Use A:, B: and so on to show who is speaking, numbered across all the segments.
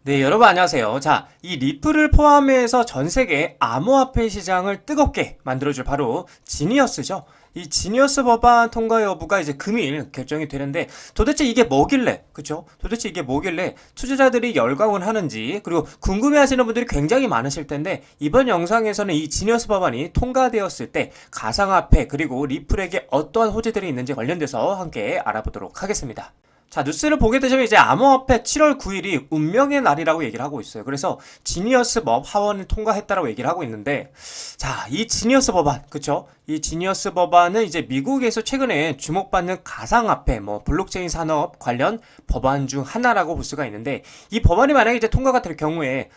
A: 네, 여러분 안녕하세요. 자, 이 리플을 포함해서 전 세계 암호화폐 시장을 뜨겁게 만들어줄 바로 지니어스죠. 이 지니어스 법안 통과 여부가 이제 금일 결정이 되는데 도대체 이게 뭐길래, 그쵸? 도대체 이게 뭐길래 투자자들이 열광을 하는지 그리고 궁금해하시는 분들이 굉장히 많으실 텐데 이번 영상에서는 이 지니어스 법안이 통과되었을 때 가상화폐 그리고 리플에게 어떠한 호재들이 있는지 관련돼서 함께 알아보도록 하겠습니다. 자, 뉴스를 보게 되시면 이제 암호화폐 7월 9일이 운명의 날이라고 얘기를 하고 있어요. 그래서 지니어스 법 하원을 통과했다라고 얘기를 하고 있는데, 자, 이 지니어스 법안, 그쵸? 이 지니어스 법안은 이제 미국에서 최근에 주목받는 가상화폐, 블록체인 산업 관련 법안 중 하나라고 볼 수가 있는데, 이 법안이 만약에 이제 통과가 될 경우에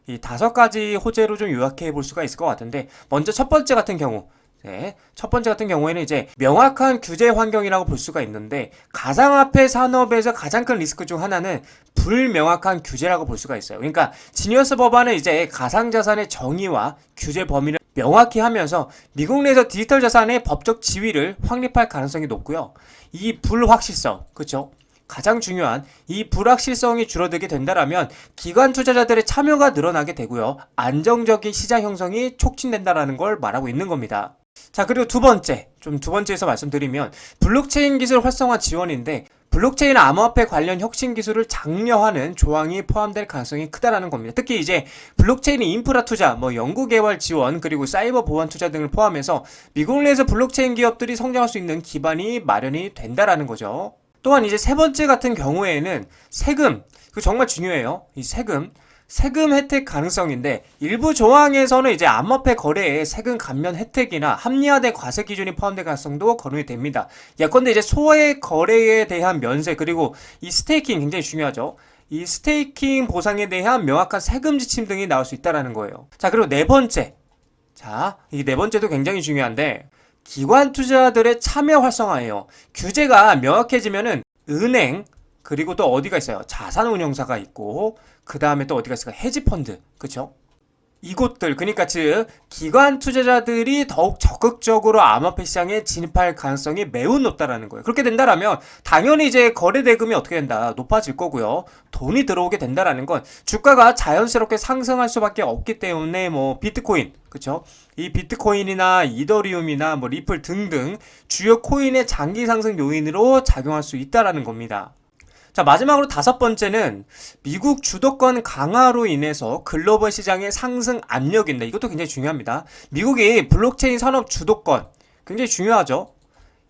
A: 이 다섯 가지 호재로 좀 요약해 볼 수가 있을 것 같은데, 먼저 첫 번째 같은 경우, 네, 첫 번째 같은 경우에는 이제 명확한 규제 환경이라고 볼 수가 있는데 가상화폐 산업에서 가장 큰 리스크 중 하나는 불명확한 규제라고 볼 수가 있어요. 그러니까 지니어스 법안은 이제 가상자산의 정의와 규제 범위를 명확히 하면서 미국 내에서 디지털 자산의 법적 지위를 확립할 가능성이 높고요. 이 불확실성, 그렇죠? 가장 중요한 이 불확실성이 줄어들게 된다라면 기관 투자자들의 참여가 늘어나게 되고요. 안정적인 시장 형성이 촉진된다라는 걸 말하고 있는 겁니다. 자, 그리고 두 번째에서 말씀드리면 블록체인 기술 활성화 지원인데 블록체인 암호화폐 관련 혁신 기술을 장려하는 조항이 포함될 가능성이 크다라는 겁니다. 특히 이제 블록체인 인프라 투자, 연구 개발 지원, 그리고 사이버 보안 투자 등을 포함해서 미국 내에서 블록체인 기업들이 성장할 수 있는 기반이 마련이 된다라는 거죠. 또한 이제 세 번째 같은 경우에는 세금, 그 정말 중요해요. 이 세금 혜택 가능성인데 일부 조항에서는 이제 암호화폐 거래에 세금 감면 혜택이나 합리화된 과세 기준이 포함될 가능성도 거론이 됩니다. 예컨대 이제 소액 거래에 대한 면세 그리고 이 스테이킹 굉장히 중요하죠. 이 스테이킹 보상에 대한 명확한 세금 지침 등이 나올 수 있다라는 거예요. 자, 그리고 네 번째. 자, 이 네 번째도 굉장히 중요한데 기관 투자들의 참여 활성화예요. 규제가 명확해지면은 은행 그리고 또 어디가 있어요? 자산운용사가 있고 그 다음에 또 어디가 있을까? 헤지펀드, 그쵸? 이곳들, 그러니까 즉 기관 투자자들이 더욱 적극적으로 암호화폐 시장에 진입할 가능성이 매우 높다라는 거예요. 그렇게 된다라면 당연히 이제 거래 대금이 어떻게 된다? 높아질 거고요. 돈이 들어오게 된다라는 건 주가가 자연스럽게 상승할 수밖에 없기 때문에 비트코인, 그쵸? 이 비트코인이나 이더리움이나 리플 등등 주요 코인의 장기 상승 요인으로 작용할 수 있다라는 겁니다. 자, 마지막으로 다섯 번째는 미국 주도권 강화로 인해서 글로벌 시장의 상승 압력인데 이것도 굉장히 중요합니다. 미국이 블록체인 산업 주도권 굉장히 중요하죠.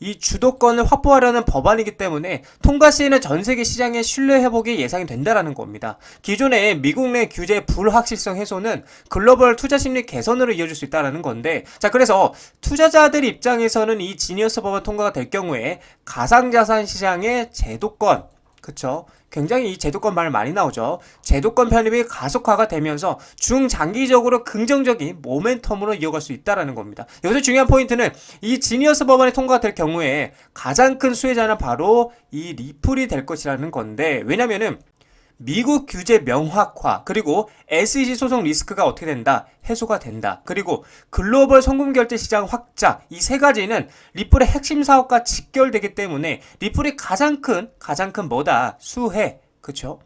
A: 이 주도권을 확보하려는 법안이기 때문에 통과 시에는 전 세계 시장의 신뢰 회복이 예상이 된다라는 겁니다. 기존의 미국 내 규제 불확실성 해소는 글로벌 투자 심리 개선으로 이어질 수 있다는 건데, 자, 그래서 투자자들 입장에서는 이 지니어스 법안 통과가 될 경우에 가상자산 시장의 제도권, 그쵸? 굉장히 이 제도권 말 많이 나오죠. 제도권 편입이 가속화가 되면서 중장기적으로 긍정적인 모멘텀으로 이어갈 수 있다는 겁니다. 여기서 중요한 포인트는 이 지니어스 법안이 통과가 될 경우에 가장 큰 수혜자는 바로 이 리플이 될 것이라는 건데, 왜냐면은 미국 규제 명확화 그리고 SEC 소송 리스크가 어떻게 된다? 해소가 된다. 그리고 글로벌 송금 결제 시장 확장, 이 세 가지는 리플의 핵심 사업과 직결되기 때문에 리플이 가장 큰 뭐다? 수혜, 그쵸?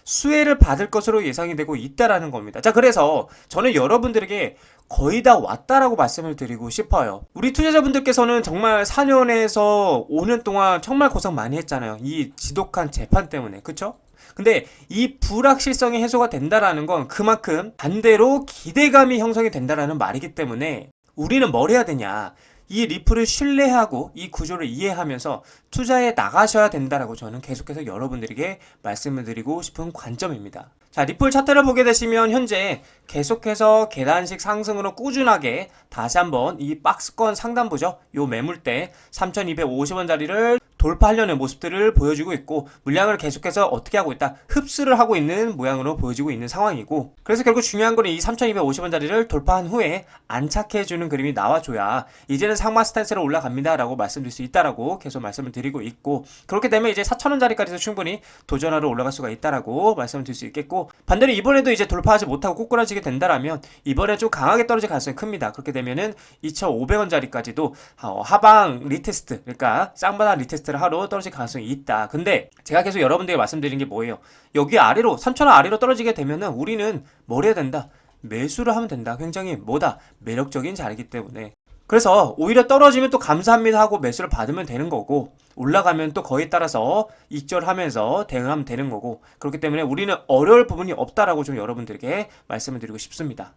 A: 수혜를 받을 것으로 예상이 되고 있다라는 겁니다. 자, 그래서 저는 여러분들에게 거의 다 왔다라고 말씀을 드리고 싶어요. 우리 투자자분들께서는 정말 4년에서 5년 동안 정말 고생 많이 했잖아요. 이 지독한 재판 때문에, 그쵸? 근데 이 불확실성이 해소가 된다라는 건 그만큼 반대로 기대감이 형성이 된다라는 말이기 때문에 우리는 뭘 해야 되냐? 이 리플을 신뢰하고 이 구조를 이해하면서 투자에 나가셔야 된다라고 저는 계속해서 여러분들에게 말씀을 드리고 싶은 관점입니다. 자, 리플 차트를 보게 되시면 현재 계속해서 계단식 상승으로 꾸준하게 다시 한번 이 박스권 상단부죠. 요 매물대 3,250원짜리를 돌파하려는 모습들을 보여주고 있고 물량을 계속해서 어떻게 하고 있다? 흡수를 하고 있는 모양으로 보여지고 있는 상황이고, 그래서 결국 중요한 거는 이 3,250원짜리를 돌파한 후에 안착해주는 그림이 나와줘야 이제는 상마 스탠스로 올라갑니다 라고 말씀드릴 수 있다라고 계속 말씀을 드리고 있고, 그렇게 되면 이제 4,000원짜리까지도 충분히 도전하러 올라갈 수가 있다라고 말씀을 드릴 수 있겠고, 반대로 이번에도 이제 돌파하지 못하고 꼬꾸라지게 된다라면 이번에 좀 강하게 떨어질 가능성이 큽니다. 그렇게 되면은 2,500원짜리까지도 하방 리테스트, 그러니까 쌍바닥 리테스트 리스트를 하러 떨어질 가능성이 있다. 근데 제가 계속 여러분들에게 말씀드린 게 뭐예요? 여기 아래로 3,000원 아래로 떨어지게 되면은 우리는 뭘 해야 된다? 매수를 하면 된다. 굉장히 뭐다? 매력적인 자리이기 때문에. 그래서 오히려 떨어지면 또 감사합니다 하고 매수를 받으면 되는 거고, 올라가면 또 거기에 따라서 익절하면서 대응하면 되는 거고, 그렇기 때문에 우리는 어려울 부분이 없다라고 좀 여러분들에게 말씀을 드리고 싶습니다.